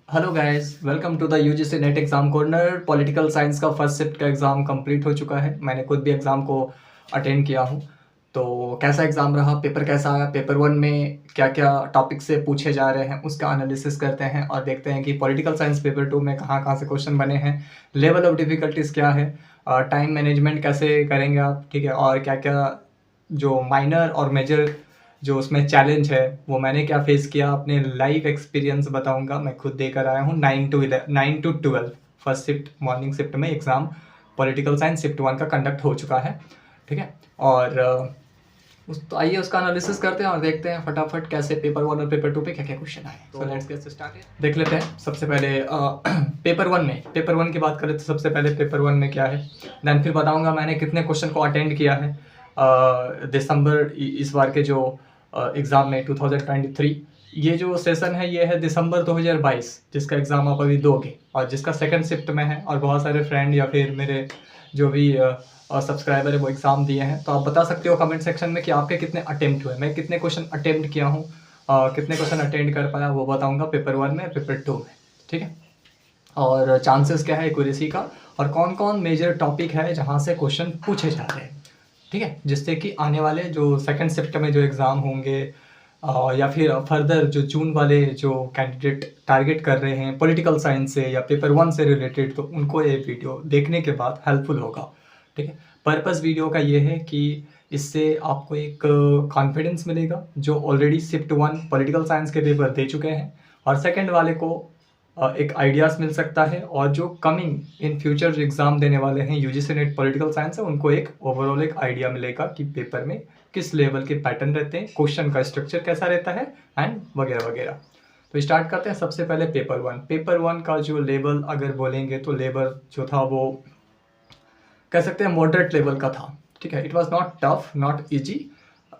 Hello guys, welcome to the UGC NET exam corner. Political science का first shift का exam complete हो चुका है। मैंने खुद भी एग्ज़ाम को अटेंड किया हूँ। तो कैसा एग्ज़ाम रहा, पेपर कैसा आया, पेपर वन में क्या क्या टॉपिक से पूछे जा रहे हैं उसका एनालिसिस करते हैं और देखते हैं कि पॉलिटिकल साइंस पेपर टू में कहाँ कहाँ से क्वेश्चन बने हैं, लेवल ऑफ डिफ़िकल्टीज़ क्या है, टाइम मैनेजमेंट कैसे करेंगे आप, ठीक है, और क्या क्या जो माइनर और मेजर जो उसमें चैलेंज है वो मैंने क्या फेस किया, अपने लाइव एक्सपीरियंस बताऊंगा। मैं खुद देकर आया हूँ 9 to 12 first shift morning shift में exam political science shift one का कंडक्ट हो चुका है, ठीक है। और तो आइए उसका एनालिसिस करते हैं और देखते हैं फटाफट कैसे पेपर वन और पेपर टू पे क्या क्या क्वेश्चन आए। तो लेट्स गेट स्टार्टेड। देख लेते हैं सबसे पहले पेपर वन की बात करें तो सबसे पहले पेपर वन में क्या है, देन फिर बताऊंगा मैंने कितने क्वेश्चन को अटेंड किया है दिसंबर इस बार के जो एग्ज़ाम में 2023। ये जो सेशन है ये है दिसंबर 2022 जिसका एग्ज़ाम आप अभी दोगे और जिसका सेकंड शिफ्ट में है। और बहुत सारे फ्रेंड या फिर मेरे जो भी सब्सक्राइबर है वो एग्ज़ाम दिए हैं, तो आप बता सकते हो कमेंट सेक्शन में कि आपके कितने अटेम्प्ट हुए, मैं कितने क्वेश्चन अटेम्प्ट किया हूँ, कितने क्वेश्चन अटेंड कर पाया वो बताऊँगा पेपर वन में पेपर टू में, ठीक है। और चांसेस क्या है एक्यूरेसी का, और कौन कौन मेजर टॉपिक है जहाँ से क्वेश्चन पूछे जा रहे हैं, ठीक है, जिससे कि आने वाले जो सेकंड शिफ्ट में जो एग्ज़ाम होंगे या फिर फर्दर जो जून वाले जो कैंडिडेट टारगेट कर रहे हैं पॉलिटिकल साइंस से या पेपर वन से रिलेटेड, तो उनको ये वीडियो देखने के बाद हेल्पफुल होगा, ठीक है। पर्पस वीडियो का ये है कि इससे आपको एक कॉन्फिडेंस मिलेगा जो already shift one political science के पेपर दे चुके हैं, और सेकंड वाले को एक आइडियाज़ मिल सकता है, और जो कमिंग इन फ्यूचर एग्ज़ाम देने वाले हैं यूजीसी नेट पॉलिटिकल साइंस है उनको एक ओवरऑल एक आइडिया मिलेगा कि पेपर में किस लेवल के पैटर्न रहते हैं, क्वेश्चन का स्ट्रक्चर कैसा रहता है एंड वगैरह वगैरह। तो स्टार्ट करते हैं सबसे पहले पेपर वन का जो लेवल अगर बोलेंगे तो लेवल जो था वो कह सकते हैं मॉडरेट लेवल का था, ठीक है। It was not tough not easy,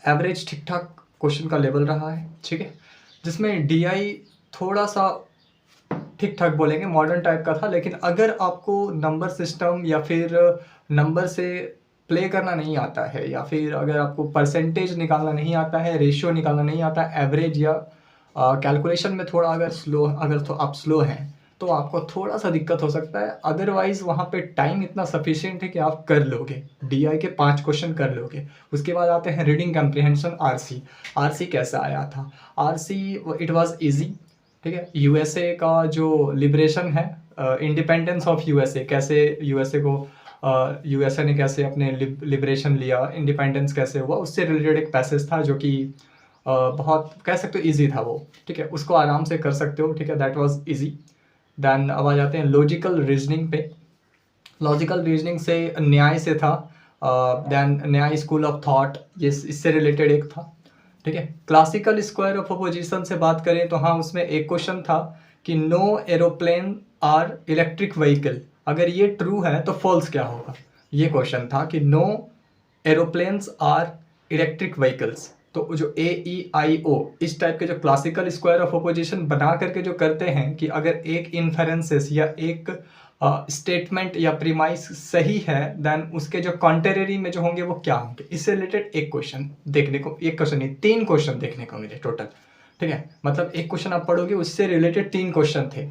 average ठीक ठाक क्वेश्चन का लेवल रहा है, ठीक है। जिसमें डीआई थोड़ा सा ठीक ठाक बोलेंगे मॉडर्न टाइप का था, लेकिन अगर आपको नंबर सिस्टम या फिर नंबर से प्ले करना नहीं आता है, या फिर अगर आपको परसेंटेज निकालना नहीं आता है, रेशियो निकालना नहीं आता, एवरेज या कैलकुलेशन में थोड़ा अगर तो आप स्लो हैं तो आपको थोड़ा सा दिक्कत हो सकता है। अदरवाइज वहाँ पे टाइम इतना सफिशिएंट है कि आप कर लोगे, डीआई के 5 क्वेश्चन कर लोगे। उसके बाद आते हैं रीडिंग कम्प्रीहेंशन आरसी कैसा आया था। आरसी इट वाज इजी, ठीक है। यूएसए का जो लिबरेशन है, इंडिपेंडेंस ऑफ यूएसए, कैसे यूएसए को यूएसए ने कैसे अपने लिबरेशन लिया, इंडिपेंडेंस कैसे हुआ, उससे रिलेटेड एक पैसेज था जो कि बहुत कह सकते हो ईजी था वो, ठीक है। उसको आराम से कर सकते हो, ठीक है, दैट वाज इजी। देन अब आ जाते हैं लॉजिकल रीजनिंग पे। लॉजिकल रीजनिंग से न्याय से था, देन न्याय स्कूल ऑफ थॉट, ये इससे रिलेटेड एक था, ठीक है। क्लासिकल स्क्वायर ऑफ अपोजिशन से बात करें तो हाँ, उसमें एक क्वेश्चन था कि no aeroplane are electric vehicle, अगर ये ट्रू है तो फॉल्स क्या होगा। ये क्वेश्चन था कि no aeroplanes are electric vehicles. तो जो ए ई आई ओ इस टाइप के जो क्लासिकल स्क्वायर ऑफ अपोजिशन बना करके जो करते हैं कि अगर एक इन्फेरेंसेस या एक स्टेटमेंट या प्रीमाइस सही है देन उसके जो कॉन्टेररी में जो होंगे वो क्या होंगे, इससे रिलेटेड एक क्वेश्चन देखने को, एक क्वेश्चन नहीं 3 क्वेश्चन देखने को मिले टोटल, ठीक है। मतलब एक क्वेश्चन आप पढ़ोगे उससे रिलेटेड 3 क्वेश्चन थे,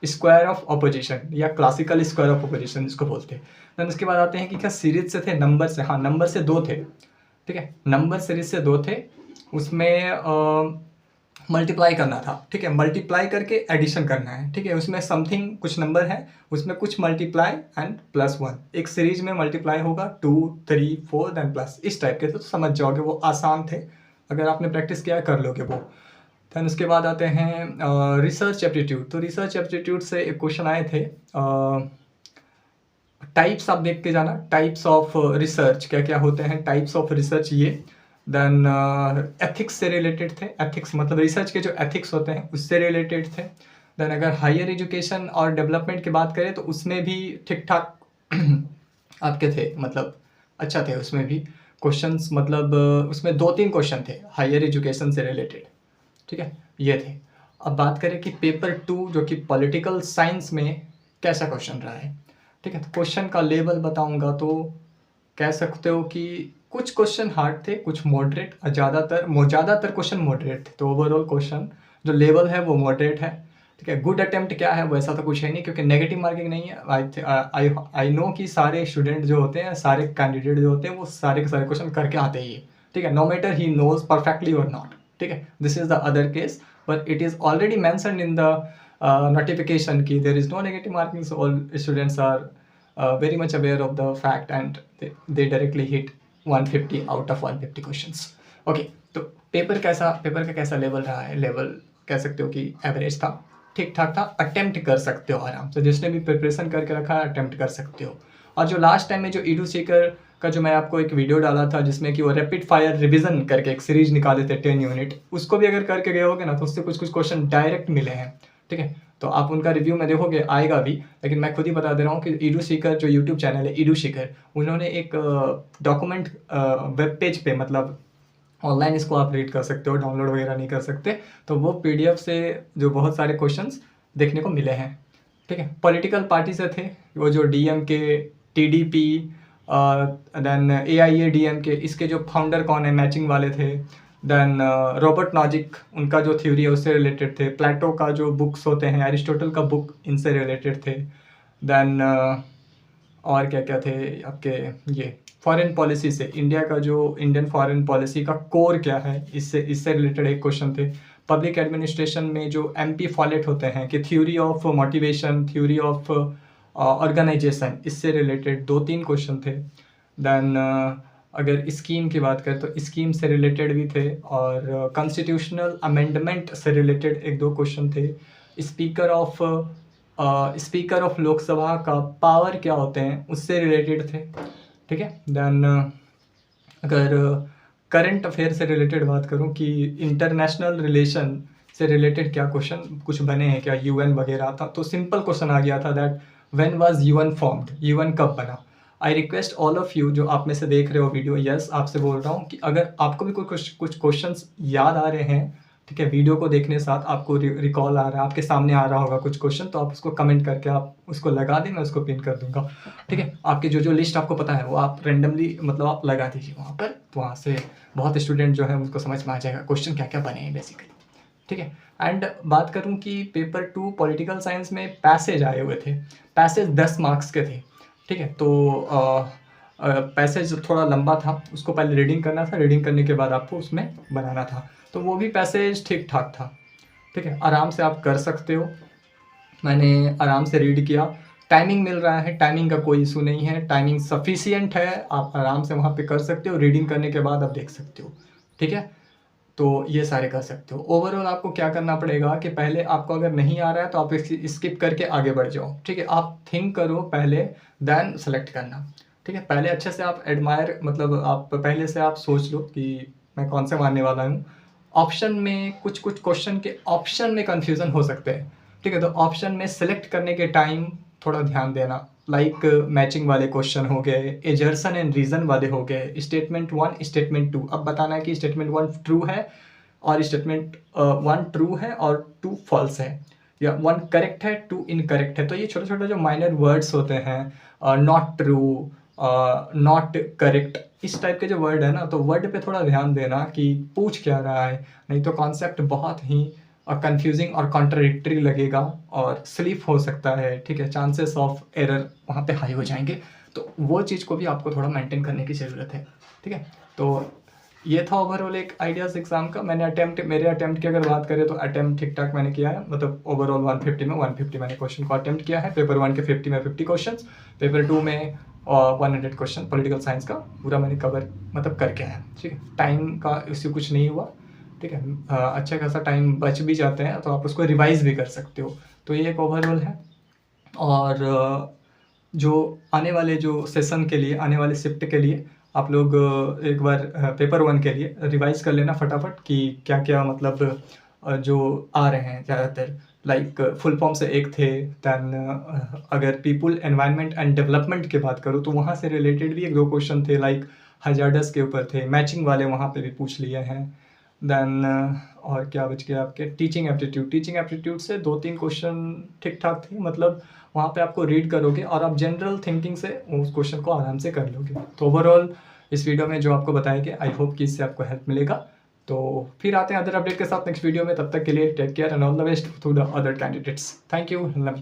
स्क्वायर ऑफ अपोजिशन या क्लासिकल स्क्वायर ऑफ अपोजिशन इसको बोलते हैं। देन उसके बाद आते हैं कि क्या सीरीज से थे, नंबर से, हाँ नंबर से 2 थे, ठीक है। नंबर सीरीज से 2 थे, उसमें मल्टीप्लाई करना था, ठीक है, मल्टीप्लाई करके एडिशन करना है, ठीक है। उसमें समथिंग कुछ नंबर है, उसमें कुछ मल्टीप्लाई एंड +1, एक सीरीज में मल्टीप्लाई होगा 2 3 4 देन प्लस, इस टाइप के, तो समझ जाओगे वो आसान थे, अगर आपने प्रैक्टिस किया कर लोगे वो। देन उसके बाद आते हैं रिसर्च एप्टीट्यूड। तो रिसर्च एप्टीट्यूड से एक क्वेश्चन आए थे, टाइप्स आप देख के जाना, टाइप्स ऑफ रिसर्च क्या क्या होते हैं, टाइप्स ऑफ रिसर्च ये। देन एथिक्स से रिलेटेड थे, एथिक्स मतलब रिसर्च के जो एथिक्स होते हैं उससे रिलेटेड थे। देन अगर हायर एजुकेशन और डेवलपमेंट की बात करें तो उसमें भी ठीक ठाक आपके थे, मतलब अच्छा थे उसमें भी क्वेश्चंस, मतलब उसमें 2-3 क्वेश्चन थे हायर एजुकेशन से रिलेटेड, ठीक है, ये थे। अब बात करें कि पेपर 2 जो कि पॉलिटिकल साइंस में कैसा क्वेश्चन रहा है, ठीक है। तो क्वेश्चन का लेवल बताऊंगा तो कह सकते हो कि कुछ क्वेश्चन हार्ड थे, कुछ मॉडरेट, ज़्यादातर क्वेश्चन मॉडरेट थे। तो ओवरऑल क्वेश्चन जो लेवल है वो मॉडरेट है। ठीक है। गुड अटेम्प्ट क्या है, वैसा तो कुछ है नहीं, क्योंकि नेगेटिव मार्किंग नहीं है। आई नो कि सारे स्टूडेंट जो होते हैं, सारे कैंडिडेट जो होते हैं, वो सारे के सारे क्वेश्चन करके आते ही है, ठीक है, no matter he knows perfectly और नॉट, ठीक है। This is the other case, but it is already mentioned in the notification कि there is no negative marking, so all students are very much aware of the fact and they directly hit 150 out of 150 questions. Okay, तो paper का कैसा level रहा है? Level कह सकते हो कि एवरेज था, ठीक ठाक था, अटेम्प्ट कर सकते हो आराम से, जिसने भी प्रिपरेशन करके रखा है अटेम्प्ट कर सकते हो। और जो लास्ट टाइम में जो ईडू सीकर का जो मैं आपको एक वीडियो डाला था जिसमें कि वो रैपिड फायर रिवीजन करके एक सीरीज निकाले थे 10 यूनिट, उसको भी अगर करके गए होगे ना तो उससे कुछ कुछ क्वेश्चन डायरेक्ट मिले हैं, ठीक है। तो आप उनका रिव्यू में देखोगे, आएगा भी, लेकिन मैं खुद ही बता दे रहा हूँ कि ईडू सीकर जो यूट्यूब चैनल है ईडू सीकर, उन्होंने एक डॉक्यूमेंट वेब पेज पे, मतलब ऑनलाइन इसको आप रीड कर सकते हो, डाउनलोड वगैरह नहीं कर सकते, तो वो पीडीएफ से जो बहुत सारे क्वेश्चंस देखने को मिले हैं, ठीक है। पॉलिटिकल पार्टी से थे वो, जो डीएमके, टीडीपी, देन एआईएडीएमके, इसके जो फाउंडर कौन है, मैचिंग वाले थे। देन रॉबर्ट नॉजिक, उनका जो थ्योरी है उससे रिलेटेड थे। प्लेटो का जो बुक्स होते हैं, एरिस्टोटल का बुक, इनसे रिलेटेड थे। देन और क्या क्या थे आपके, ये फॉरेन पॉलिसी से, इंडिया का जो इंडियन फॉरेन पॉलिसी का कोर क्या है, इससे रिलेटेड एक क्वेश्चन थे। पब्लिक एडमिनिस्ट्रेशन में जो एमपी फॉलेट होते हैं कि theory of motivation, theory of organisation, इससे रिलेटेड 2-3 क्वेश्चन थे। देन अगर स्कीम की बात करें तो स्कीम से रिलेटेड भी थे, और कॉन्स्टिट्यूशनल अमेंडमेंट से रिलेटेड 1-2 क्वेश्चन थे। स्पीकर ऑफ लोकसभा का पावर क्या होते हैं, उससे रिलेटेड थे, ठीक है। देन अगर करंट अफेयर से रिलेटेड बात करूं कि इंटरनेशनल रिलेशन से रिलेटेड क्या क्वेश्चन कुछ बने हैं क्या, यूएन वगैरह था, तो सिंपल क्वेश्चन आ गया था that when was UN formed, UN कब बना। I request all of you जो आप में से देख रहे हो वीडियो, यस आपसे बोल रहा हूँ कि अगर आपको भी कुछ क्वेश्चंस याद आ रहे हैं, ठीक है, वीडियो को देखने साथ आपको रिकॉल आ रहा है, आपके सामने आ रहा होगा कुछ क्वेश्चन, तो आप उसको कमेंट करके आप उसको लगा दें, मैं उसको पिन कर दूंगा, ठीक है। आपकी जो लिस्ट आपको पता है वो आप रेंडमली, मतलब आप लगा दीजिए वहाँ पर, तो वहाँ से बहुत स्टूडेंट जो है उनको समझ में आ जाएगा क्वेश्चन क्या क्या बने हैं बेसिकली, ठीक है। एंड बात करूँ कि पेपर 2 पॉलिटिकल साइंस में पैसेज आए हुए थे। पैसेज 10 मार्क्स के थे, ठीक है। तो पैसेज थोड़ा लंबा था, उसको पहले रीडिंग करना था, रीडिंग करने के बाद आपको उसमें बनाना था, तो वो भी पैसेज ठीक ठाक था, ठीक है, आराम से आप कर सकते हो। मैंने आराम से रीड किया, टाइमिंग मिल रहा है, टाइमिंग का कोई इशू नहीं है, टाइमिंग सफिशिएंट है, आप आराम से वहाँ पे कर सकते हो, रीडिंग करने के बाद आप देख सकते हो, ठीक है। तो ये सारे कर सकते हो। ओवरऑल आपको क्या करना पड़ेगा कि पहले आपको अगर नहीं आ रहा है तो आप स्किप करके आगे बढ़ जाओ, ठीक है। आप थिंक करो पहले, देन सेलेक्ट करना, ठीक है। पहले अच्छे से आप एडमायर, मतलब आप पहले से आप सोच लो कि मैं कौन से मानने वाला हूँ। ऑप्शन में कुछ क्वेश्चन के ऑप्शन में कन्फ्यूज़न हो सकते हैं, ठीक है, तो ऑप्शन में सेलेक्ट करने के टाइम थोड़ा ध्यान देना, लाइक मैचिंग वाले क्वेश्चन हो गए, एजर्सन एंड रीजन वाले हो गए, स्टेटमेंट 1 स्टेटमेंट 2, अब बताना है कि स्टेटमेंट 1 ट्रू है और स्टेटमेंट 1 ट्रू है और 2 फॉल्स है, या 1 करेक्ट है 2 इनकरेक्ट है। तो ये छोटे छोटे जो माइनर वर्ड्स होते हैं, नॉट ट्रू, नॉट करेक्ट, इस टाइप के जो वर्ड है ना, तो वर्ड पे थोड़ा ध्यान देना कि पूछ क्या रहा है, नहीं तो कॉन्सेप्ट बहुत ही कंफ्यूजिंग और कॉन्ट्राडिक्टरी लगेगा और स्लिप हो सकता है, ठीक है, चांसेस ऑफ एरर वहाँ पे हाई हो जाएंगे, तो वो चीज़ को भी आपको थोड़ा मेंटेन करने की ज़रूरत है, ठीक है। तो ये था ओवरऑल एक आइडियाज़ एग्जाम का। मेरे अटेम्प्ट की अगर बात करें तो अटेम्प्ट ठीक ठाक मैंने किया है, मतलब ओवरऑल 150 में 150 मैंने क्वेश्चन को अटेम्प्ट किया है। पेपर 1 के 50 में 50 क्वेश्चन, पेपर 2 में 100 क्वेश्चन पॉलिटिकल साइंस का पूरा मैंने कवर मतलब करके आया, ठीक है। टाइम का इश्यू कुछ नहीं हुआ, ठीक है, अच्छा खासा टाइम बच भी जाते हैं तो आप उसको रिवाइज भी कर सकते हो। तो ये एक ओवरऑल है। और जो आने वाले जो सेशन के लिए, आने वाले शिफ्ट के लिए आप लोग एक बार पेपर 1 के लिए रिवाइज कर लेना फटाफट कि क्या क्या मतलब जो आ रहे हैं ज़्यादातर, लाइक फुल फॉर्म से एक थे। दैन अगर पीपल एनवायरनमेंट एंड डेवलपमेंट की बात करूँ तो वहाँ से रिलेटेड भी 1-2 क्वेश्चन थे, लाइक हजार्डस के ऊपर थे, मैचिंग वाले वहाँ पे भी पूछ लिए हैं। देन और क्या बच गया आपके, टीचिंग एप्टीट्यूड से 2-3 क्वेश्चन ठीक ठाक थे, मतलब वहाँ पे आपको रीड करोगे और आप जनरल थिंकिंग से उस क्वेश्चन को आराम से कर लोगे। तो ओवरऑल इस वीडियो में जो आपको बताया गया, आई होप कि इससे आपको हेल्प मिलेगा। तो फिर आते हैं अदर अपडेट के साथ नेक्स्ट वीडियो में, तब तक के लिए take care and all the best to the other candidates. Thank you, love you.